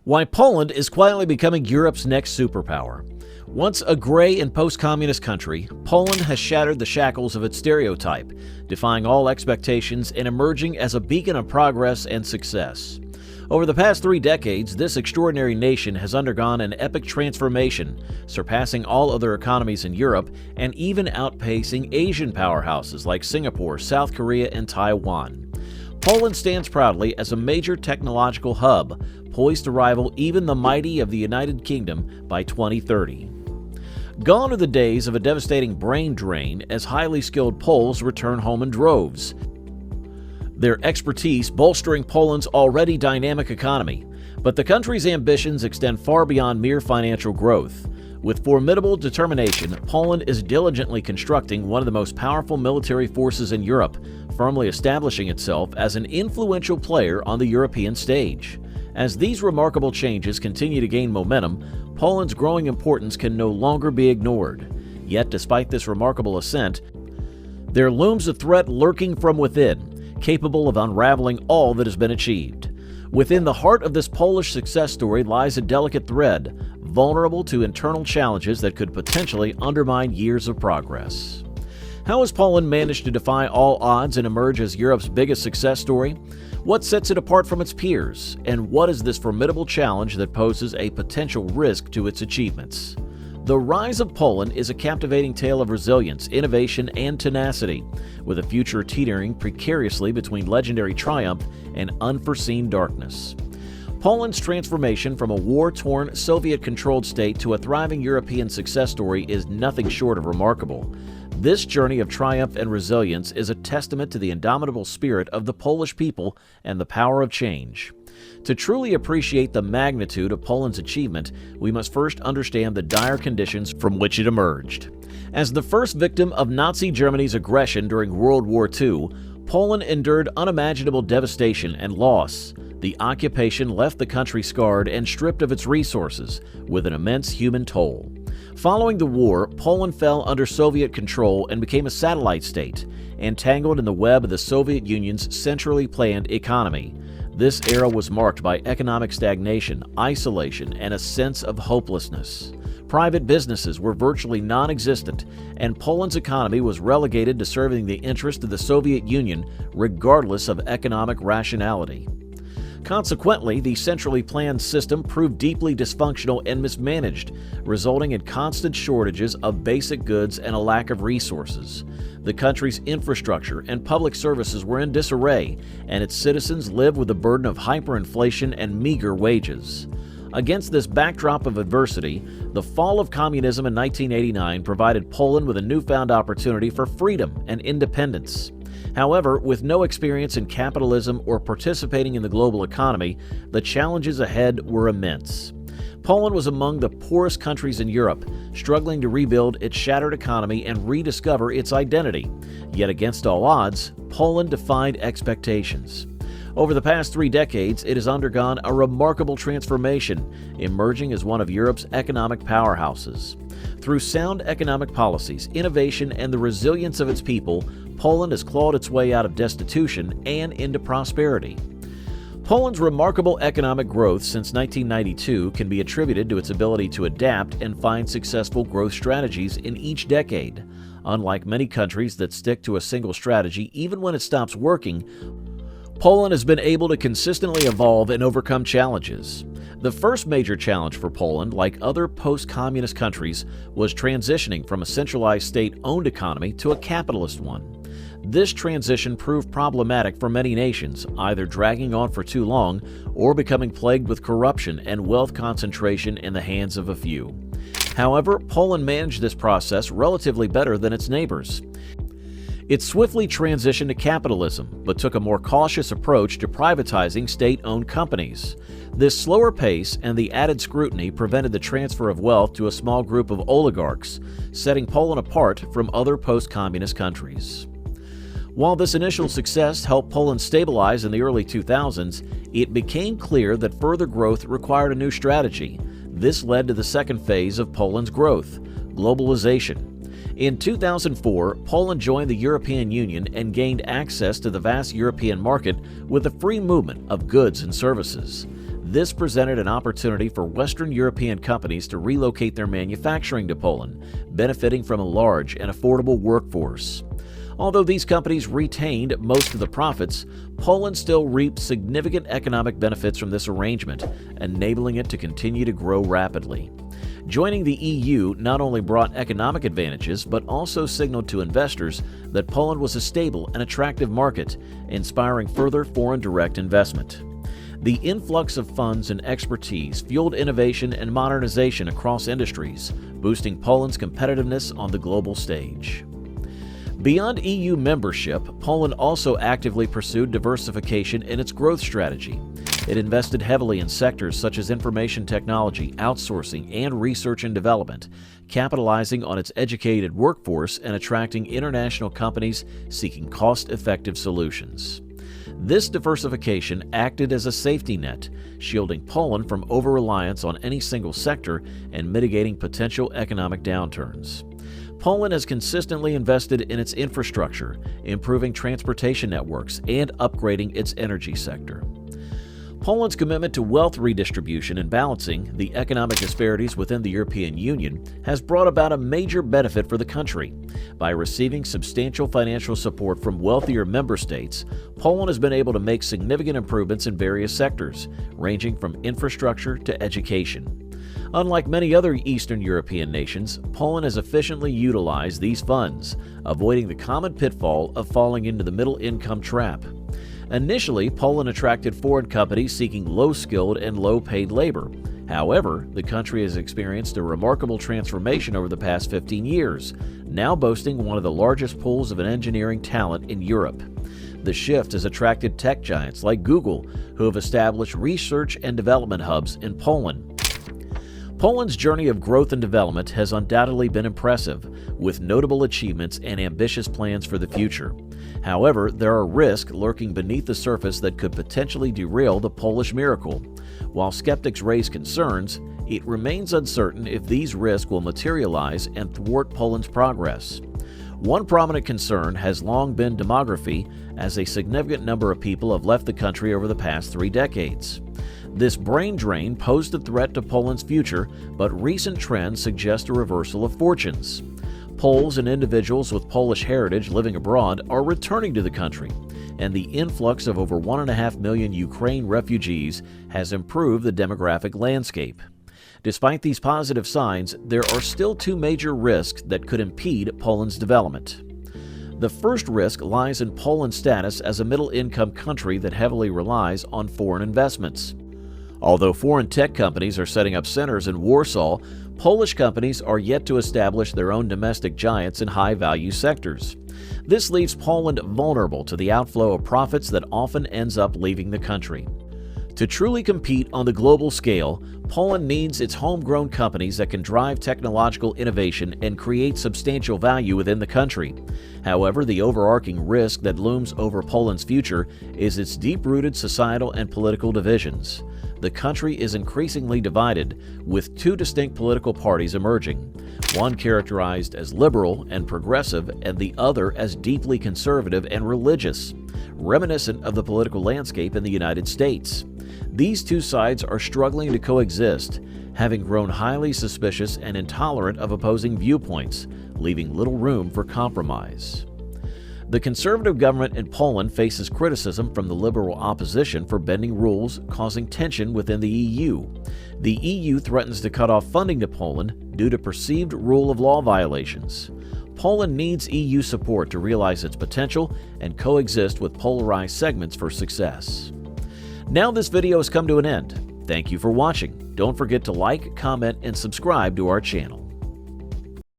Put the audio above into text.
Why Poland is quietly becoming Europe's next superpower. Once a gray and post-communist country, Poland has shattered the shackles of its stereotype, defying all expectations and emerging as a beacon of progress and success. Over the past 3 decades, this extraordinary nation has undergone an epic transformation, surpassing all other economies in Europe and even outpacing Asian powerhouses like Singapore, South Korea, and Taiwan. Poland stands proudly as a major technological hub, poised to rival even the mighty of the United Kingdom by 2030. Gone are the days of a devastating brain drain as highly skilled Poles return home in droves, their expertise bolstering Poland's already dynamic economy. But the country's ambitions extend far beyond mere financial growth. With formidable determination, Poland is diligently constructing one of the most powerful military forces in Europe, firmly establishing itself as an influential player on the European stage. As these remarkable changes continue to gain momentum, Poland's growing importance can no longer be ignored. Yet, despite this remarkable ascent, there looms a threat lurking from within, capable of unraveling all that has been achieved. Within the heart of this Polish success story lies a delicate thread, vulnerable to internal challenges that could potentially undermine years of progress. How has Poland managed to defy all odds and emerge as Europe's biggest success story? What sets it apart from its peers? And what is this formidable challenge that poses a potential risk to its achievements? The rise of Poland is a captivating tale of resilience, innovation, and tenacity, with a future teetering precariously between legendary triumph and unforeseen darkness. Poland's transformation from a war-torn, Soviet-controlled state to a thriving European success story is nothing short of remarkable. This journey of triumph and resilience is a testament to the indomitable spirit of the Polish people and the power of change. To truly appreciate the magnitude of Poland's achievement, we must first understand the dire conditions from which it emerged. As the first victim of Nazi Germany's aggression during World War II, Poland endured unimaginable devastation and loss. The occupation left the country scarred and stripped of its resources, with an immense human toll. Following the war, Poland fell under Soviet control and became a satellite state, entangled in the web of the Soviet Union's centrally planned economy. This era was marked by economic stagnation, isolation, and a sense of hopelessness. Private businesses were virtually non-existent, and Poland's economy was relegated to serving the interests of the Soviet Union regardless of economic rationality. Consequently, the centrally planned system proved deeply dysfunctional and mismanaged, resulting in constant shortages of basic goods and a lack of resources. The country's infrastructure and public services were in disarray, and its citizens lived with the burden of hyperinflation and meager wages. Against this backdrop of adversity, the fall of communism in 1989 provided Poland with a newfound opportunity for freedom and independence. However, with no experience in capitalism or participating in the global economy, the challenges ahead were immense. Poland was among the poorest countries in Europe, struggling to rebuild its shattered economy and rediscover its identity. Yet against all odds, Poland defied expectations. Over the past 3 decades, it has undergone a remarkable transformation, emerging as one of Europe's economic powerhouses. Through sound economic policies, innovation, and the resilience of its people, Poland has clawed its way out of destitution and into prosperity. Poland's remarkable economic growth since 1992 can be attributed to its ability to adapt and find successful growth strategies in each decade. Unlike many countries that stick to a single strategy even when it stops working, Poland has been able to consistently evolve and overcome challenges. The first major challenge for Poland, like other post-communist countries, was transitioning from a centralized state-owned economy to a capitalist one. This transition proved problematic for many nations, either dragging on for too long or becoming plagued with corruption and wealth concentration in the hands of a few. However, Poland managed this process relatively better than its neighbors. It swiftly transitioned to capitalism, but took a more cautious approach to privatizing state-owned companies. This slower pace and the added scrutiny prevented the transfer of wealth to a small group of oligarchs, setting Poland apart from other post-communist countries. While this initial success helped Poland stabilize in the early 2000s, it became clear that further growth required a new strategy. This led to the second phase of Poland's growth, globalization. In 2004, Poland joined the European Union and gained access to the vast European market with the free movement of goods and services. This presented an opportunity for Western European companies to relocate their manufacturing to Poland, benefiting from a large and affordable workforce. Although these companies retained most of the profits, Poland still reaped significant economic benefits from this arrangement, enabling it to continue to grow rapidly. Joining the EU not only brought economic advantages, but also signaled to investors that Poland was a stable and attractive market, inspiring further foreign direct investment. The influx of funds and expertise fueled innovation and modernization across industries, boosting Poland's competitiveness on the global stage. Beyond EU membership, Poland also actively pursued diversification in its growth strategy. It invested heavily in sectors such as information technology, outsourcing, and research and development, capitalizing on its educated workforce and attracting international companies seeking cost-effective solutions. This diversification acted as a safety net, shielding Poland from over-reliance on any single sector and mitigating potential economic downturns. Poland has consistently invested in its infrastructure, improving transportation networks, and upgrading its energy sector. Poland's commitment to wealth redistribution and balancing the economic disparities within the European Union has brought about a major benefit for the country. By receiving substantial financial support from wealthier member states, Poland has been able to make significant improvements in various sectors, ranging from infrastructure to education. Unlike many other Eastern European nations, Poland has efficiently utilized these funds, avoiding the common pitfall of falling into the middle-income trap. Initially, Poland attracted foreign companies seeking low-skilled and low-paid labor. However, the country has experienced a remarkable transformation over the past 15 years, now boasting one of the largest pools of engineering talent in Europe. The shift has attracted tech giants like Google, who have established research and development hubs in Poland. Poland's journey of growth and development has undoubtedly been impressive, with notable achievements and ambitious plans for the future. However, there are risks lurking beneath the surface that could potentially derail the Polish miracle. While skeptics raise concerns, it remains uncertain if these risks will materialize and thwart Poland's progress. One prominent concern has long been demography, as a significant number of people have left the country over the past 3 decades. This brain drain posed a threat to Poland's future, but recent trends suggest a reversal of fortunes. Poles and individuals with Polish heritage living abroad are returning to the country, and the influx of over 1.5 million Ukraine refugees has improved the demographic landscape. Despite these positive signs, there are still 2 major risks that could impede Poland's development. The first risk lies in Poland's status as a middle-income country that heavily relies on foreign investments. Although foreign tech companies are setting up centers in Warsaw, Polish companies are yet to establish their own domestic giants in high-value sectors. This leaves Poland vulnerable to the outflow of profits that often ends up leaving the country. To truly compete on the global scale, Poland needs its homegrown companies that can drive technological innovation and create substantial value within the country. However, the overarching risk that looms over Poland's future is its deep-rooted societal and political divisions. The country is increasingly divided, with 2 distinct political parties emerging, one characterized as liberal and progressive and the other as deeply conservative and religious, reminiscent of the political landscape in the United States. These 2 sides are struggling to coexist, having grown highly suspicious and intolerant of opposing viewpoints, leaving little room for compromise. The conservative government in Poland faces criticism from the liberal opposition for bending rules, causing tension within the EU. The EU threatens to cut off funding to Poland due to perceived rule of law violations. Poland needs EU support to realize its potential and coexist with polarized segments for success. Now this video has come to an end. Thank you for watching. Don't forget to like, comment, and subscribe to our channel.